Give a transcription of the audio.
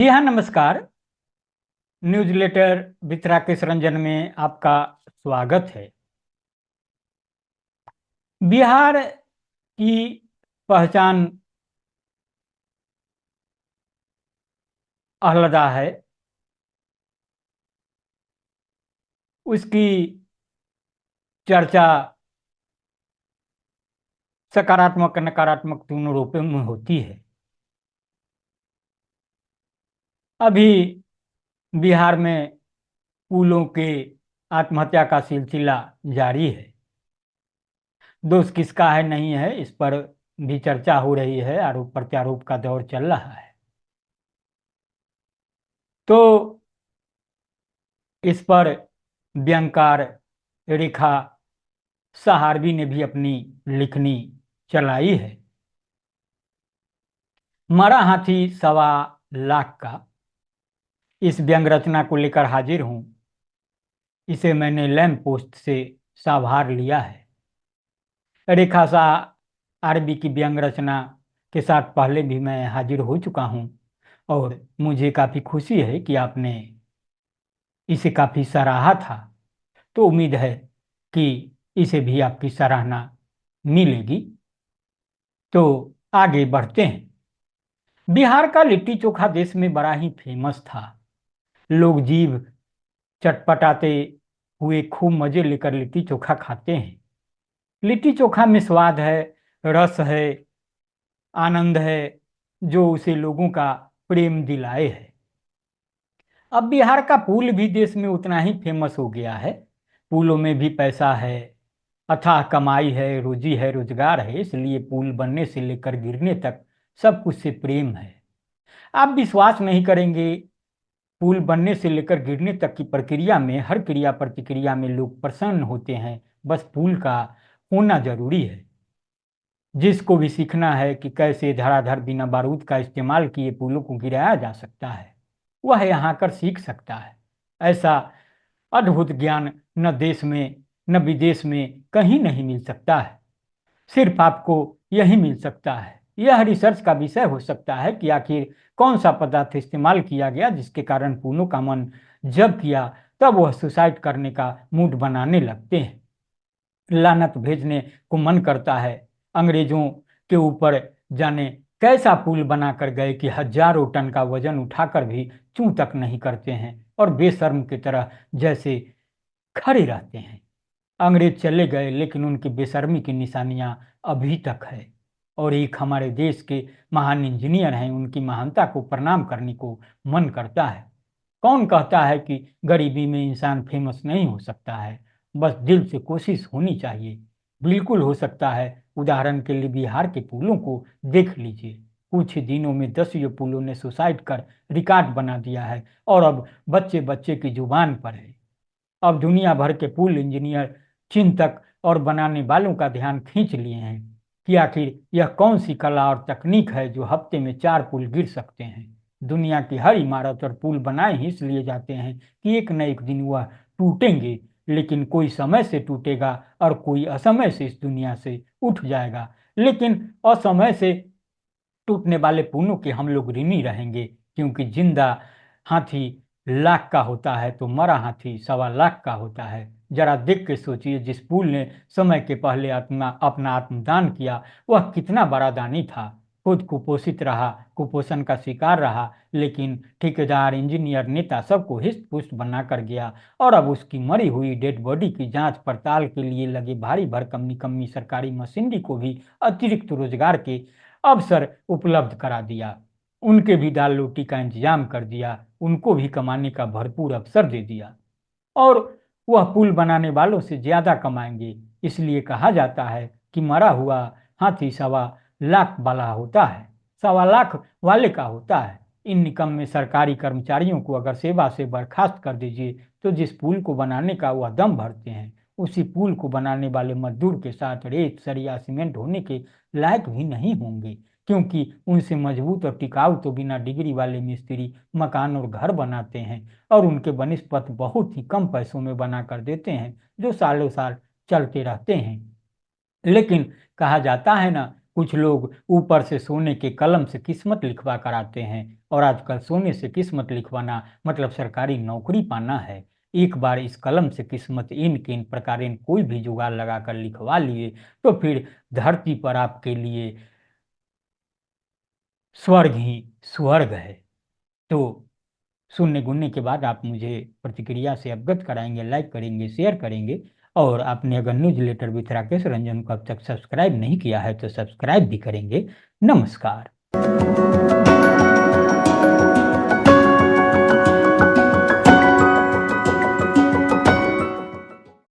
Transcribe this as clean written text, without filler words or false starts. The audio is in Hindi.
जी हाँ, नमस्कार। न्यूज़लेटर विद राकेश रंजन में आपका स्वागत है। बिहार की पहचान आह्लादा है। उसकी चर्चा सकारात्मक और नकारात्मक दोनों रूपों में होती है। अभी बिहार में पुलों के आत्महत्या का सिलसिला जारी है। दोष किसका है नहीं है, इस पर भी चर्चा हो रही है। आरोप प्रत्यारोप का दौर चल रहा है। तो इस पर व्यंगकार रेखा सहारवी ने भी अपनी लिखनी चलाई है। मरा हाथी 1.25 लाख का, इस व्यंग रचना को लेकर हाजिर हूं। इसे मैंने लैंप पोस्ट से साभार लिया है। रेखा सहारवी की व्यंग रचना के साथ पहले भी मैं हाजिर हो चुका हूं और मुझे काफ़ी खुशी है कि आपने इसे काफ़ी सराहा था। तो उम्मीद है कि इसे भी आपकी सराहना मिलेगी। तो आगे बढ़ते हैं। बिहार का लिट्टी चोखा देश में बड़ा ही फेमस था। लोग जीभ चटपटाते हुए खूब मजे लेकर लिट्टी चोखा खाते हैं। लिट्टी चोखा में स्वाद है, रस है, आनंद है, जो उसे लोगों का प्रेम दिलाए है। अब बिहार का पुल भी देश में उतना ही फेमस हो गया है। पुलों में भी पैसा है, अथाह कमाई है, रोजी है, रोजगार है। इसलिए पुल बनने से लेकर गिरने तक सब कुछ से प्रेम है। आप विश्वास नहीं करेंगे, पुल बनने से लेकर गिरने तक की प्रक्रिया में, हर क्रिया प्रतिक्रिया में लोग प्रसन्न होते हैं। बस पुल का होना जरूरी है। जिसको भी सीखना है कि कैसे धड़ाधड़ बिना बारूद का इस्तेमाल किए पुलों को गिराया जा सकता है, वह यहाँ कर सीख सकता है। ऐसा अद्भुत ज्ञान न देश में न विदेश में कहीं नहीं मिल सकता है। सिर्फ आपको यही मिल सकता है। यह रिसर्च का विषय हो सकता है कि आखिर कौन सा पदार्थ इस्तेमाल किया गया जिसके कारण पूनों का मन जब किया तब वह सुसाइड करने का मूड बनाने लगते हैं। लानत भेजने को मन करता है। अंग्रेजों के ऊपर जाने कैसा पुल बनाकर गए कि हजारों टन का वजन उठाकर भी चूं तक नहीं करते हैं और बेशर्म की तरह जैसे खड़े रहते हैं। अंग्रेज चले गए लेकिन उनकी बेशर्मी की निशानियां अभी तक है। और एक हमारे देश के महान इंजीनियर हैं, उनकी महानता को प्रणाम करने को मन करता है। कौन कहता है कि गरीबी में इंसान फेमस नहीं हो सकता है? बस दिल से कोशिश होनी चाहिए। बिल्कुल हो सकता है। उदाहरण के लिए बिहार के पुलों को देख लीजिए। कुछ ही दिनों में 10 पुलों ने सुसाइड कर रिकॉर्ड बना दिया है और अब बच्चे बच्चे की जुबान पर है। अब दुनिया भर के पुल इंजीनियर, चिंतक और बनाने वालों का ध्यान खींच लिए हैं कि आखिर यह कौन सी कला और तकनीक है जो हफ्ते में 4 पुल गिर सकते हैं। दुनिया की हर इमारत और पुल बनाए ही इसलिए जाते हैं कि एक न एक दिन वह टूटेंगे, लेकिन कोई समय से टूटेगा और कोई असमय से इस दुनिया से उठ जाएगा। लेकिन असमय से टूटने वाले पुलों के हम लोग ऋणी रहेंगे, क्योंकि जिंदा हाथी लाख का होता है तो मरा हाथी 1.25 लाख का होता है। जरा देख के सोचिए, जिस पुल ने समय के पहले अपना आत्मदान किया वह कितना बड़ा दानी था। खुद कुपोषित रहा, कुपोषण का शिकार रहा, लेकिन ठेकेदार, इंजीनियर, नेता सबको हिस्ट पुस्ट बना कर गया और अब उसकी मरी हुई डेड बॉडी की जांच पड़ताल के लिए लगे भारी भरकम निकम्मी सरकारी मशीनरी को भी अतिरिक्त रोजगार के अवसर उपलब्ध करा दिया। उनके भी दाल रोटी का इंतजाम कर दिया, उनको भी कमाने का भरपूर अवसर दे दिया और वह पुल बनाने वालों से ज्यादा कमाएंगे। इसलिए कहा जाता है कि मरा हुआ हाथी 1.25 लाख वाला होता है, 1.25 लाख वाले का होता है। इन निकम्मे सरकारी कर्मचारियों को अगर सेवा से बर्खास्त कर दीजिए तो जिस पुल को बनाने का वह दम भरते हैं, उसी पुल को बनाने वाले मजदूर के साथ रेत, सरिया, सीमेंट होने के लायक भी नहीं होंगे, क्योंकि उनसे मजबूत और टिकाऊ तो बिना डिग्री वाले मिस्त्री मकान और घर बनाते हैं और उनके बनिस्पत बहुत ही कम पैसों में बना कर देते हैं, जो सालों साल चलते रहते हैं। लेकिन कहा जाता है ना कुछ लोग ऊपर से सोने के कलम से किस्मत लिखवा कर आते हैं, और आजकल सोने से किस्मत लिखवाना मतलब सरकारी नौकरी पाना है। एक बार इस कलम से किस्मत इन के इन प्रकार कोई भी जुगाड़ लगाकर लिखवा लिए तो फिर धरती पर आपके लिए स्वर्ग ही स्वर्ग है। तो सुनने गुनने के बाद आप मुझे प्रतिक्रिया से अवगत कराएंगे, लाइक करेंगे, शेयर करेंगे। और आपने अगर newsletter with Rakesh Ranjan को अब तक सब्सक्राइब नहीं किया है तो सब्सक्राइब भी करेंगे। नमस्कार।